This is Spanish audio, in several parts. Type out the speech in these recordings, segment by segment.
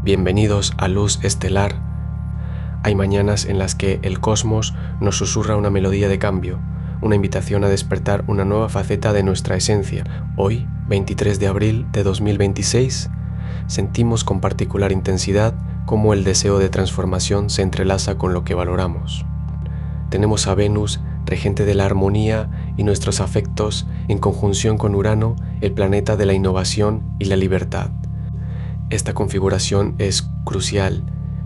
Bienvenidos a Luz Estelar. Hay mañanas en las que el cosmos nos susurra una melodía de cambio, una invitación a despertar una nueva faceta de nuestra esencia. Hoy, 23 de abril de 2026, sentimos con particular intensidad cómo el deseo de transformación se entrelaza con lo que valoramos. Tenemos a Venus, regente de la armonía y nuestros afectos, en conjunción con Urano, el planeta de la innovación y la libertad. Esta configuración es crucial,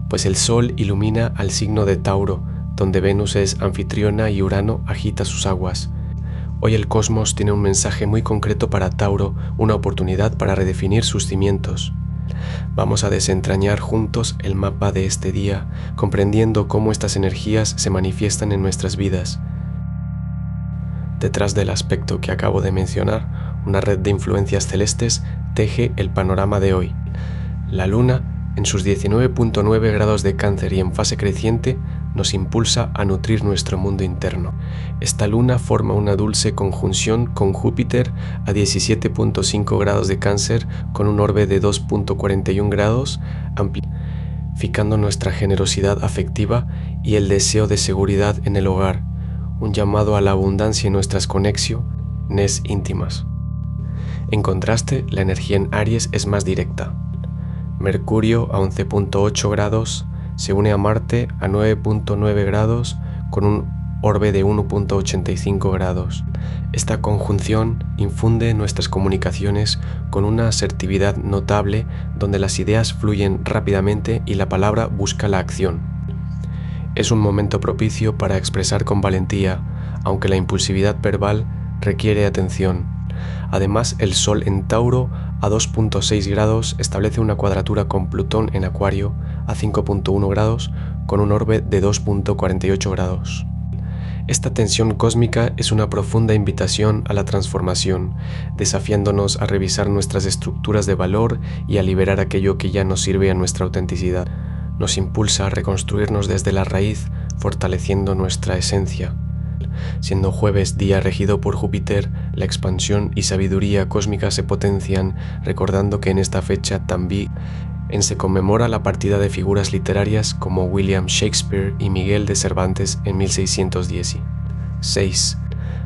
pues el Sol ilumina al signo de Tauro, donde Venus es anfitriona y Urano agita sus aguas. Hoy el cosmos tiene un mensaje muy concreto para Tauro, una oportunidad para redefinir sus cimientos. Vamos a desentrañar juntos el mapa de este día, comprendiendo cómo estas energías se manifiestan en nuestras vidas. Detrás del aspecto que acabo de mencionar, una red de influencias celestes teje el panorama de hoy. La Luna, en sus 19.9 grados de Cáncer y en fase creciente, nos impulsa a nutrir nuestro mundo interno. Esta Luna forma una dulce conjunción con Júpiter a 17.5 grados de Cáncer con un orbe de 2.41 grados, amplificando nuestra generosidad afectiva y el deseo de seguridad en el hogar, un llamado a la abundancia en nuestras conexiones íntimas. En contraste, la energía en Aries es más directa. Mercurio a 11.8 grados se une a Marte a 9.9 grados con un orbe de 1.85 grados. Esta conjunción infunde en nuestras comunicaciones con una asertividad notable, donde las ideas fluyen rápidamente y la palabra busca la acción. Es un momento propicio para expresar con valentía, aunque la impulsividad verbal requiere atención. Además, el Sol en Tauro a 2.6 grados establece una cuadratura con Plutón en Acuario a 5.1 grados con un orbe de 2.48 grados. Esta tensión cósmica es una profunda invitación a la transformación, desafiándonos a revisar nuestras estructuras de valor y a liberar aquello que ya no sirve a nuestra autenticidad. Nos impulsa a reconstruirnos desde la raíz, fortaleciendo nuestra esencia. Siendo jueves día regido por Júpiter, la expansión y sabiduría cósmica se potencian, recordando que en esta fecha también se conmemora la partida de figuras literarias como William Shakespeare y Miguel de Cervantes en 1616.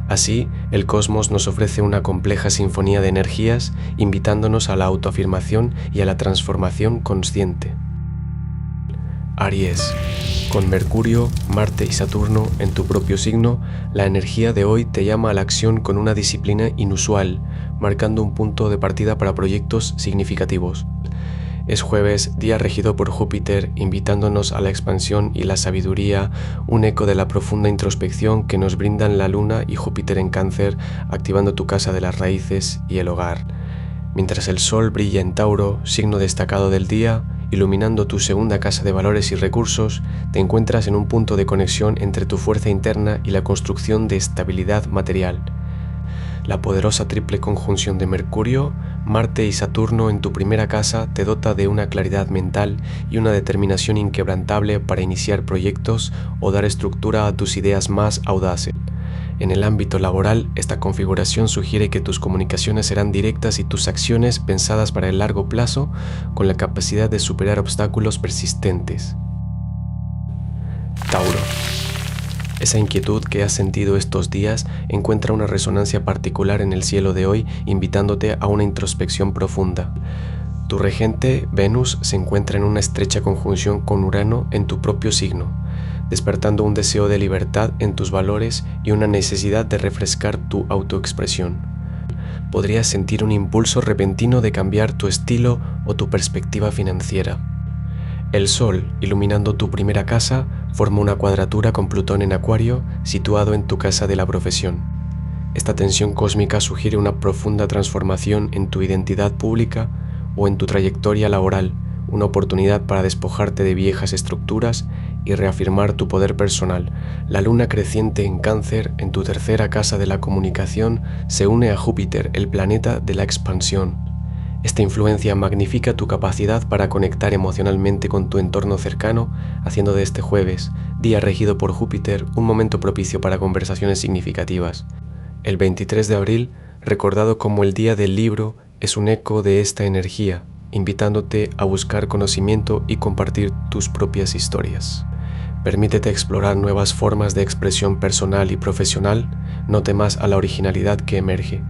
Así, el cosmos nos ofrece una compleja sinfonía de energías, invitándonos a la autoafirmación y a la transformación consciente. Aries. Con Mercurio, Marte y Saturno en tu propio signo, la energía de hoy te llama a la acción con una disciplina inusual, marcando un punto de partida para proyectos significativos. Es jueves, día regido por Júpiter, invitándonos a la expansión y la sabiduría, un eco de la profunda introspección que nos brindan la Luna y Júpiter en Cáncer, activando tu casa de las raíces y el hogar. Mientras el Sol brilla en Tauro, signo destacado del día, iluminando tu segunda casa de valores y recursos, te encuentras en un punto de conexión entre tu fuerza interna y la construcción de estabilidad material. La poderosa triple conjunción de Mercurio, Marte y Saturno en tu primera casa te dota de una claridad mental y una determinación inquebrantable para iniciar proyectos o dar estructura a tus ideas más audaces. En el ámbito laboral, esta configuración sugiere que tus comunicaciones serán directas y tus acciones pensadas para el largo plazo, con la capacidad de superar obstáculos persistentes. Tauro. Esa inquietud que has sentido estos días encuentra una resonancia particular en el cielo de hoy, invitándote a una introspección profunda. Tu regente, Venus, se encuentra en una estrecha conjunción con Urano en tu propio signo, despertando un deseo de libertad en tus valores y una necesidad de refrescar tu autoexpresión. Podrías sentir un impulso repentino de cambiar tu estilo o tu perspectiva financiera. El Sol, iluminando tu primera casa, forma una cuadratura con Plutón en Acuario, situado en tu casa de la profesión. Esta tensión cósmica sugiere una profunda transformación en tu identidad pública o en tu trayectoria laboral, una oportunidad para despojarte de viejas estructuras y reafirmar tu poder personal. La Luna creciente en Cáncer, en tu tercera casa de la comunicación, se une a Júpiter, el planeta de la expansión. Esta influencia magnifica tu capacidad para conectar emocionalmente con tu entorno cercano, haciendo de este jueves, día regido por Júpiter, un momento propicio para conversaciones significativas. El 23 de abril, recordado como el Día del Libro, es un eco de esta energía. invitándote a buscar conocimiento y compartir tus propias historias. Permítete explorar nuevas formas de expresión personal y profesional, no temas a la originalidad que emerge.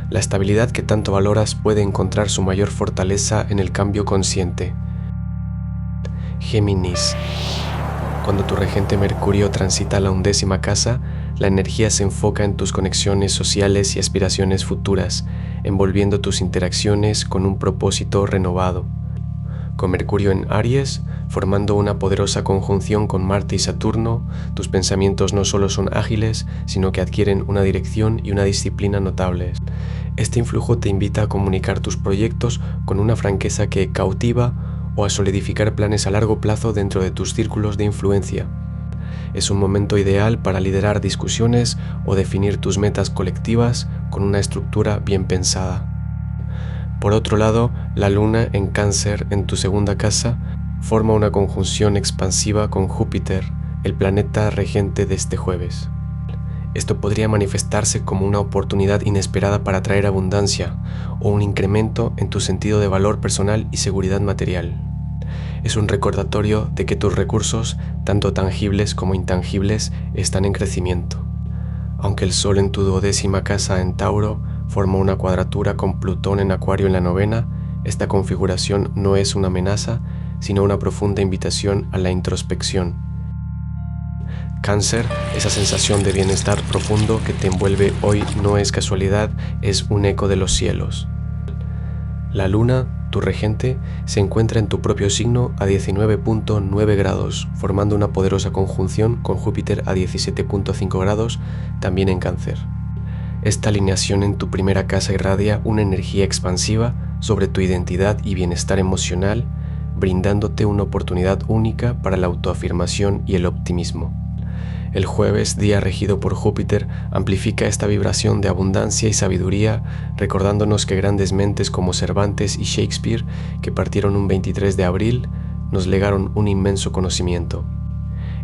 La estabilidad que tanto valoras puede encontrar su mayor fortaleza en el cambio consciente. Géminis. Cuando tu regente Mercurio transita la 11ª casa, la energía se enfoca en tus conexiones sociales y aspiraciones futuras, envolviendo tus interacciones con un propósito renovado. Con Mercurio en Aries, formando una poderosa conjunción con Marte y Saturno, tus pensamientos no solo son ágiles, sino que adquieren una dirección y una disciplina notables. Este influjo te invita a comunicar tus proyectos con una franqueza que cautiva o a solidificar planes a largo plazo dentro de tus círculos de influencia. Es un momento ideal para liderar discusiones o definir tus metas colectivas con una estructura bien pensada. Por otro lado, la Luna en Cáncer en tu 2ª casa forma una conjunción expansiva con Júpiter, el planeta regente de este jueves. Esto podría manifestarse como una oportunidad inesperada para traer abundancia o un incremento en tu sentido de valor personal y seguridad material. Es un recordatorio de que tus recursos, tanto tangibles como intangibles, están en crecimiento. Aunque el Sol en tu 12ª casa en Tauro forma una cuadratura con Plutón en Acuario en la 9ª, esta configuración no es una amenaza, sino una profunda invitación a la introspección. Cáncer, esa sensación de bienestar profundo que te envuelve hoy no es casualidad, es un eco de los cielos. La Luna, tu regente, se encuentra en tu propio signo a 19.9 grados, formando una poderosa conjunción con Júpiter a 17.5 grados, también en Cáncer. Esta alineación en tu primera casa irradia una energía expansiva sobre tu identidad y bienestar emocional, brindándote una oportunidad única para la autoafirmación y el optimismo. El jueves, día regido por Júpiter, amplifica esta vibración de abundancia y sabiduría, recordándonos que grandes mentes como Cervantes y Shakespeare, que partieron un 23 de abril, nos legaron un inmenso conocimiento.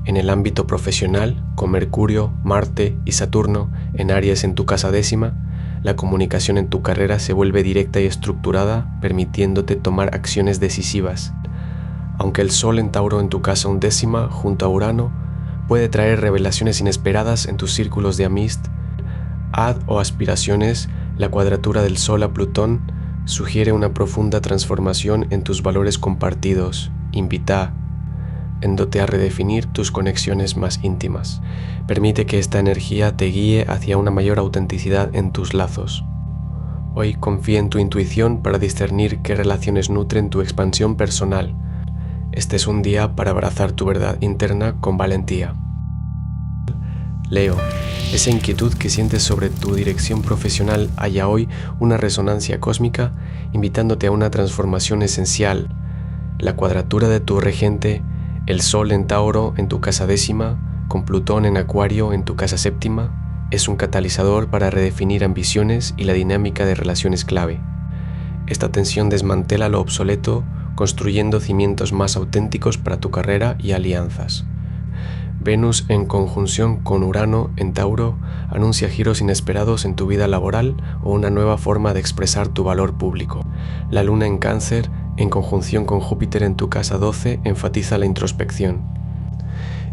En el ámbito profesional, con Mercurio, Marte y Saturno en Aries en tu casa 10ª, la comunicación en tu carrera se vuelve directa y estructurada, permitiéndote tomar acciones decisivas. Aunque el Sol en Tauro en tu casa 11ª, junto a Urano, puede traer revelaciones inesperadas en tus círculos de amistad o aspiraciones, la cuadratura del Sol a Plutón sugiere una profunda transformación en tus valores compartidos, invitándote a redefinir tus conexiones más íntimas. Permite que esta energía te guíe hacia una mayor autenticidad en tus lazos. Hoy confía en tu intuición para discernir qué relaciones nutren tu expansión personal. Este es un día para abrazar tu verdad interna con valentía. Leo, esa inquietud que sientes sobre tu dirección profesional halla hoy una resonancia cósmica, invitándote a una transformación esencial. La cuadratura de tu regente, el Sol en Tauro en tu casa 10ª, con Plutón en Acuario en tu casa 7ª, es un catalizador para redefinir ambiciones y la dinámica de relaciones clave. Esta tensión desmantela lo obsoleto, construyendo cimientos más auténticos para tu carrera y alianzas. Venus en conjunción con Urano en Tauro anuncia giros inesperados en tu vida laboral o una nueva forma de expresar tu valor público. La Luna en Cáncer, en conjunción con Júpiter en tu casa 12, enfatiza la introspección.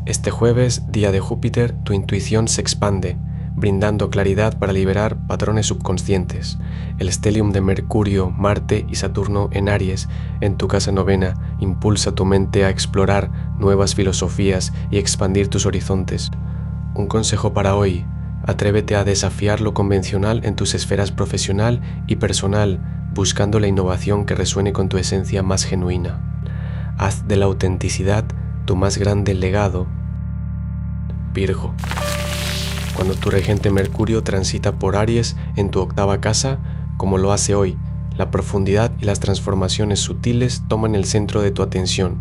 Este jueves, día de Júpiter, tu intuición se expande, brindando claridad para liberar patrones subconscientes. El stellium de Mercurio, Marte y Saturno en Aries, en tu casa 9ª, impulsa tu mente a explorar nuevas filosofías y expandir tus horizontes. Un consejo para hoy: atrévete a desafiar lo convencional en tus esferas profesional y personal, buscando la innovación que resuene con tu esencia más genuina. Haz de la autenticidad tu más grande legado. Virgo. Cuando tu regente Mercurio transita por Aries en tu 8ª casa, como lo hace hoy, la profundidad y las transformaciones sutiles toman el centro de tu atención.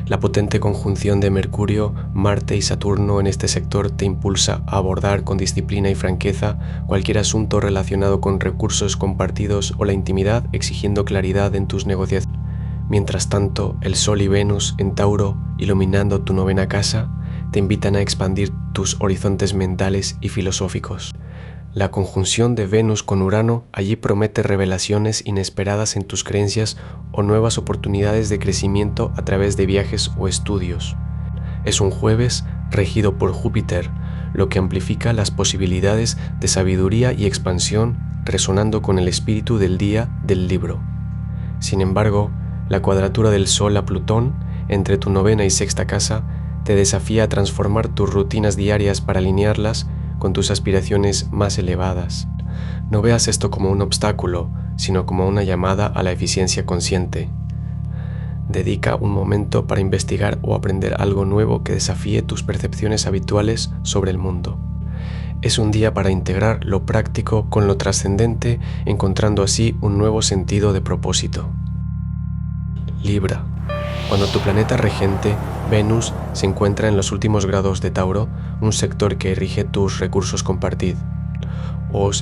La potente conjunción de Mercurio, Marte y Saturno en este sector te impulsa a abordar con disciplina y franqueza cualquier asunto relacionado con recursos compartidos o la intimidad, exigiendo claridad en tus negociaciones. Mientras tanto, el Sol y Venus en Tauro, iluminando tu 9ª casa, te invitan a expandir tus horizontes mentales y filosóficos. La conjunción de Venus con Urano allí promete revelaciones inesperadas en tus creencias o nuevas oportunidades de crecimiento a través de viajes o estudios. Es un jueves regido por Júpiter, lo que amplifica las posibilidades de sabiduría y expansión, resonando con el espíritu del día del libro. Sin embargo, la cuadratura del Sol a Plutón, entre tu 9ª y 6ª casa, te desafía a transformar tus rutinas diarias para alinearlas con tus aspiraciones más elevadas. No veas esto como un obstáculo, sino como una llamada a la eficiencia consciente. Dedica un momento para investigar o aprender algo nuevo que desafíe tus percepciones habituales sobre el mundo. Es un día para integrar lo práctico con lo trascendente, encontrando así un nuevo sentido de propósito. Libra. Cuando tu planeta regente, Venus, se encuentra en los últimos grados de Tauro, un sector que rige tus recursos compartidos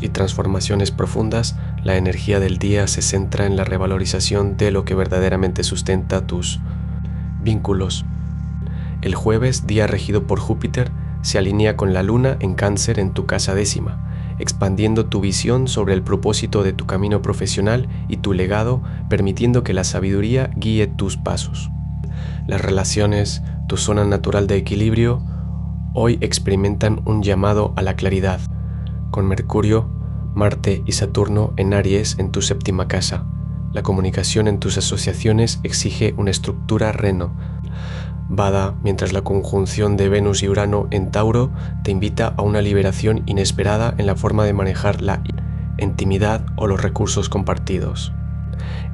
y transformaciones profundas, la energía del día se centra en la revalorización de lo que verdaderamente sustenta tus vínculos. El jueves, día regido por Júpiter, se alinea con la Luna en Cáncer en tu casa 10ª, expandiendo tu visión sobre el propósito de tu camino profesional y tu legado, permitiendo que la sabiduría guíe tus pasos. Las relaciones, tu zona natural de equilibrio, hoy experimentan un llamado a la claridad, con Mercurio, Marte y Saturno en Aries en tu 7ª casa. La comunicación en tus asociaciones exige una estructura renovada, mientras la conjunción de Venus y Urano en Tauro te invita a una liberación inesperada en la forma de manejar la intimidad o los recursos compartidos.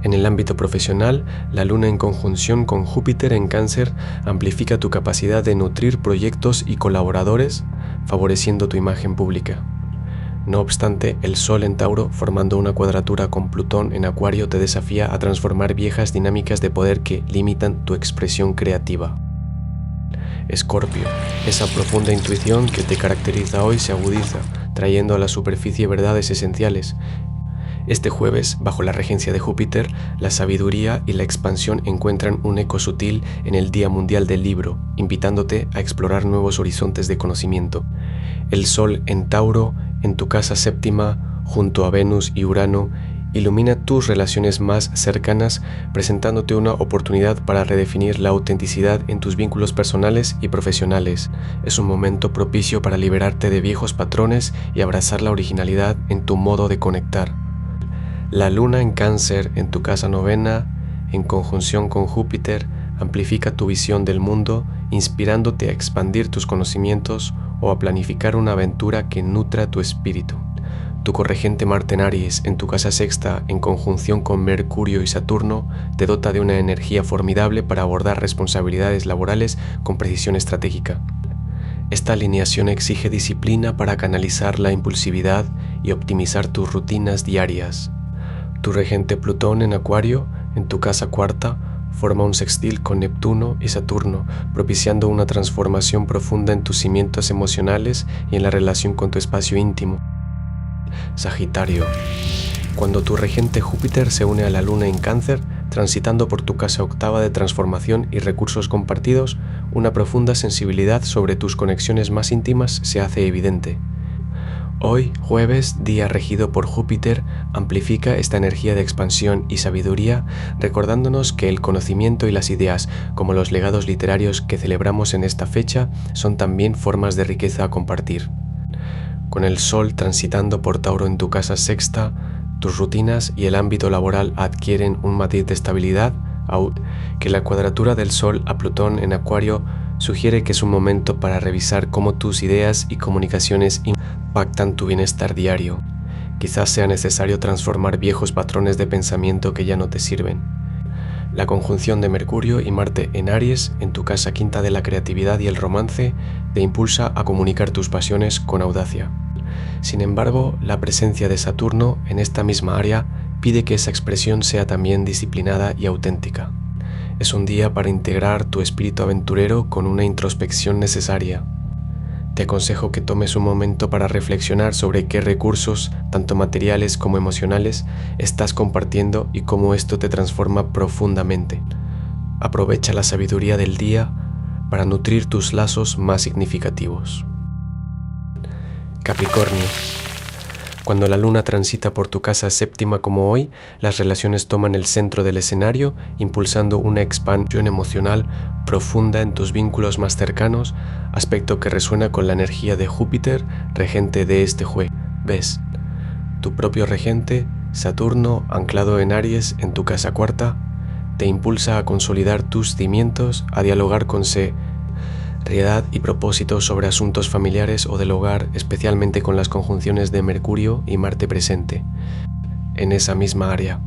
En el ámbito profesional, la Luna en conjunción con Júpiter en Cáncer amplifica tu capacidad de nutrir proyectos y colaboradores, favoreciendo tu imagen pública. No obstante, el Sol en Tauro, formando una cuadratura con Plutón en Acuario, te desafía a transformar viejas dinámicas de poder que limitan tu expresión creativa. Escorpio, esa profunda intuición que te caracteriza hoy se agudiza, trayendo a la superficie verdades esenciales. Este jueves, bajo la regencia de Júpiter, la sabiduría y la expansión encuentran un eco sutil en el Día Mundial del Libro, invitándote a explorar nuevos horizontes de conocimiento. El Sol en Tauro, en tu casa 7ª, junto a Venus y Urano, ilumina tus relaciones más cercanas, presentándote una oportunidad para redefinir la autenticidad en tus vínculos personales y profesionales. Es un momento propicio para liberarte de viejos patrones y abrazar la originalidad en tu modo de conectar. La Luna en Cáncer, en tu casa 9ª, en conjunción con Júpiter, amplifica tu visión del mundo, inspirándote a expandir tus conocimientos o a planificar una aventura que nutra tu espíritu. Tu corregente Marte en Aries, en tu casa 6ª, en conjunción con Mercurio y Saturno, te dota de una energía formidable para abordar responsabilidades laborales con precisión estratégica. Esta alineación exige disciplina para canalizar la impulsividad y optimizar tus rutinas diarias. Tu regente Plutón en Acuario, en tu casa 4ª, forma un sextil con Neptuno y Saturno, propiciando una transformación profunda en tus cimientos emocionales y en la relación con tu espacio íntimo. Sagitario. Cuando tu regente Júpiter se une a la Luna en Cáncer, transitando por tu casa 8ª de transformación y recursos compartidos, una profunda sensibilidad sobre tus conexiones más íntimas se hace evidente. Hoy, jueves, día regido por Júpiter, amplifica esta energía de expansión y sabiduría, recordándonos que el conocimiento y las ideas, como los legados literarios que celebramos en esta fecha, son también formas de riqueza a compartir. Con el Sol transitando por Tauro en tu casa 6ª, tus rutinas y el ámbito laboral adquieren un matiz de estabilidad, que la cuadratura del Sol a Plutón en Acuario sugiere que es un momento para revisar cómo tus ideas y comunicaciones impactan tu bienestar diario. Quizás sea necesario transformar viejos patrones de pensamiento que ya no te sirven. La conjunción de Mercurio y Marte en Aries, en tu casa 5ª de la creatividad y el romance, te impulsa a comunicar tus pasiones con audacia. Sin embargo, la presencia de Saturno en esta misma área pide que esa expresión sea también disciplinada y auténtica. Es un día para integrar tu espíritu aventurero con una introspección necesaria. Te aconsejo que tomes un momento para reflexionar sobre qué recursos, tanto materiales como emocionales, estás compartiendo y cómo esto te transforma profundamente. Aprovecha la sabiduría del día para nutrir tus lazos más significativos. Capricornio. Cuando la luna transita por tu casa séptima como hoy, las relaciones toman el centro del escenario, impulsando una expansión emocional profunda en tus vínculos más cercanos, aspecto que resuena con la energía de Júpiter, regente de este juego. ¿Ves? Tu propio regente, Saturno, anclado en Aries en tu casa cuarta, te impulsa a consolidar tus cimientos, a dialogar con seriedad y propósito sobre asuntos familiares o del hogar, especialmente con las conjunciones de Mercurio y Marte presente en esa misma área.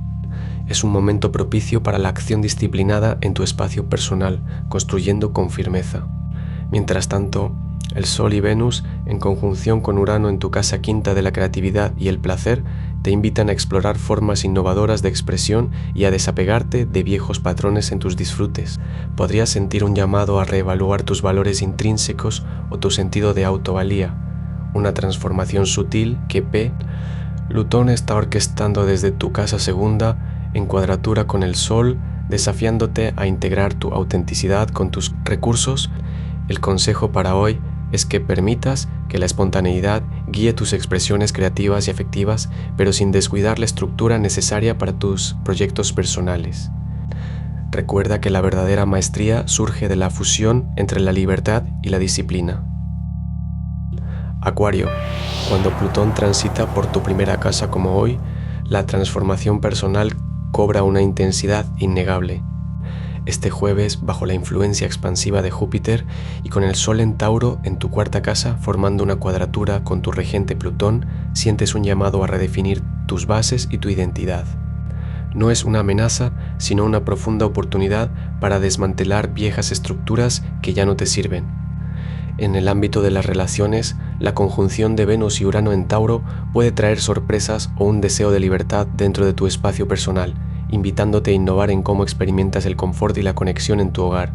Es un momento propicio para la acción disciplinada en tu espacio personal, construyendo con firmeza. Mientras tanto, el Sol y Venus, en conjunción con Urano en tu casa quinta de la creatividad y el placer, te invitan a explorar formas innovadoras de expresión y a desapegarte de viejos patrones en tus disfrutes. Podrías sentir un llamado a reevaluar tus valores intrínsecos o tu sentido de autovalía, una transformación sutil que Plutón está orquestando desde tu casa segunda en cuadratura con el Sol, desafiándote a integrar tu autenticidad con tus recursos. El consejo para hoy es que permitas que la espontaneidad guíe tus expresiones creativas y afectivas, pero sin descuidar la estructura necesaria para tus proyectos personales. Recuerda que la verdadera maestría surge de la fusión entre la libertad y la disciplina. Acuario, cuando Plutón transita por tu primera casa como hoy, la transformación personal cobra una intensidad innegable. Este jueves, bajo la influencia expansiva de Júpiter y con el Sol en Tauro en tu cuarta casa formando una cuadratura con tu regente Plutón, sientes un llamado a redefinir tus bases y tu identidad. No es una amenaza, sino una profunda oportunidad para desmantelar viejas estructuras que ya no te sirven. En el ámbito de las relaciones, la conjunción de Venus y Urano en Tauro puede traer sorpresas o un deseo de libertad dentro de tu espacio personal, invitándote a innovar en cómo experimentas el confort y la conexión en tu hogar.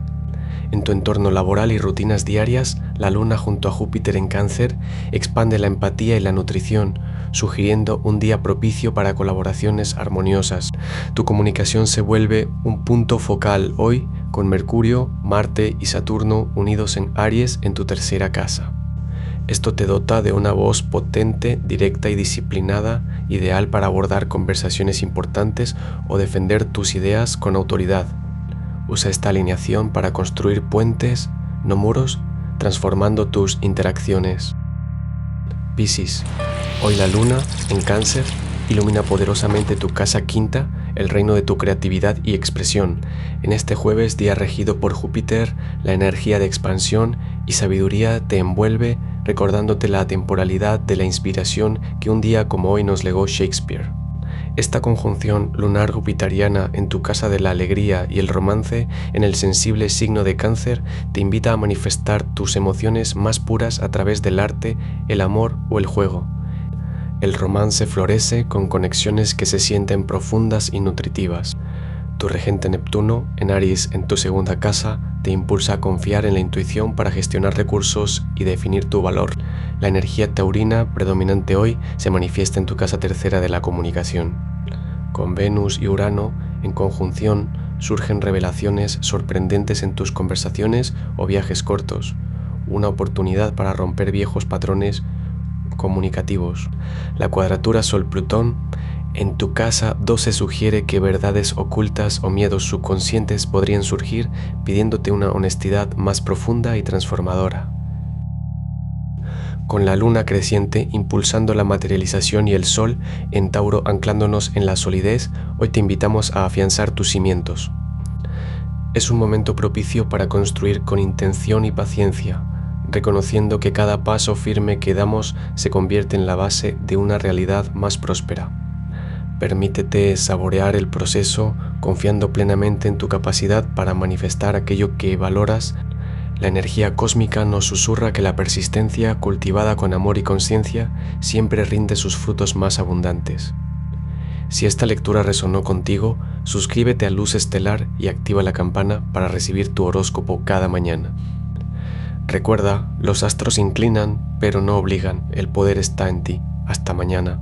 En tu entorno laboral y rutinas diarias, la Luna junto a Júpiter en Cáncer expande la empatía y la nutrición, sugiriendo un día propicio para colaboraciones armoniosas. Tu comunicación se vuelve un punto focal hoy, con Mercurio, Marte y Saturno unidos en Aries en tu tercera casa. Esto te dota de una voz potente, directa y disciplinada, ideal para abordar conversaciones importantes o defender tus ideas con autoridad. Usa esta alineación para construir puentes, no muros, transformando tus interacciones. Piscis, hoy la Luna, en Cáncer, ilumina poderosamente tu casa quinta, el reino de tu creatividad y expresión. En este jueves, día regido por Júpiter, la energía de expansión y sabiduría te envuelve, recordándote la temporalidad de la inspiración que un día como hoy nos legó Shakespeare. Esta conjunción lunar jupiteriana en tu casa de la alegría y el romance, en el sensible signo de Cáncer, te invita a manifestar tus emociones más puras a través del arte, el amor o el juego. El romance florece con conexiones que se sienten profundas y nutritivas. Tu regente Neptuno, en Aries en tu segunda casa, te impulsa a confiar en la intuición para gestionar recursos y definir tu valor. La energía taurina predominante hoy se manifiesta en tu casa tercera de la comunicación. Con Venus y Urano en conjunción surgen revelaciones sorprendentes en tus conversaciones o viajes cortos, una oportunidad para romper viejos patrones comunicativos. La cuadratura Sol-Plutón en tu casa 12 sugiere que verdades ocultas o miedos subconscientes podrían surgir, pidiéndote una honestidad más profunda y transformadora. Con la luna creciente impulsando la materialización y el Sol en Tauro anclándonos en la solidez, hoy te invitamos a afianzar tus cimientos. Es un momento propicio para construir con intención y paciencia, reconociendo que cada paso firme que damos se convierte en la base de una realidad más próspera. Permítete saborear el proceso, confiando plenamente en tu capacidad para manifestar aquello que valoras. La energía cósmica nos susurra que la persistencia, cultivada con amor y conciencia, siempre rinde sus frutos más abundantes. Si esta lectura resonó contigo, suscríbete a Luz Estelar y activa la campana para recibir tu horóscopo cada mañana. Recuerda, los astros inclinan, pero no obligan. El poder está en ti. Hasta mañana.